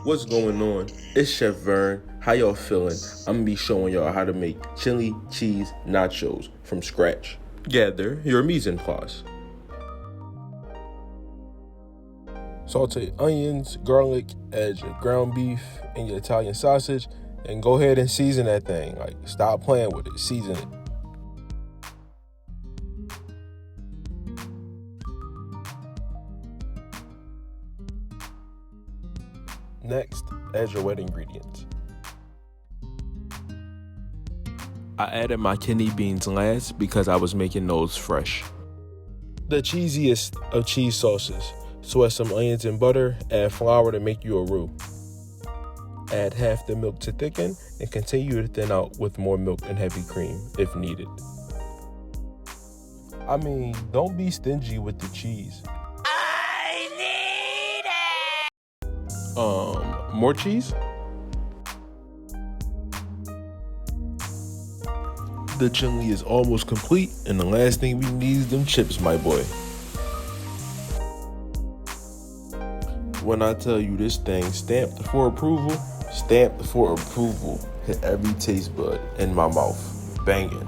What's going on? It's Chef Vern. How y'all feeling? I'm gonna be showing y'all how to make chili cheese nachos from scratch. Gather your mise en place. Saute onions, garlic, add your ground beef and your Italian sausage, and go ahead and season that thing. Like, stop playing with it, season it. Next, add your wet ingredients. I added my kidney beans last because I was making those fresh. The cheesiest of cheese sauces. Sweat some onions in butter, add flour to make you a roux. Add half the milk to thicken and continue to thin out with more milk and heavy cream if needed. I mean, don't be stingy with the cheese. I need it! More cheese? The chili is almost complete, and the last thing we need is them chips, my boy. When I tell you this thing stamped for approval, hit every taste bud in my mouth. Banging.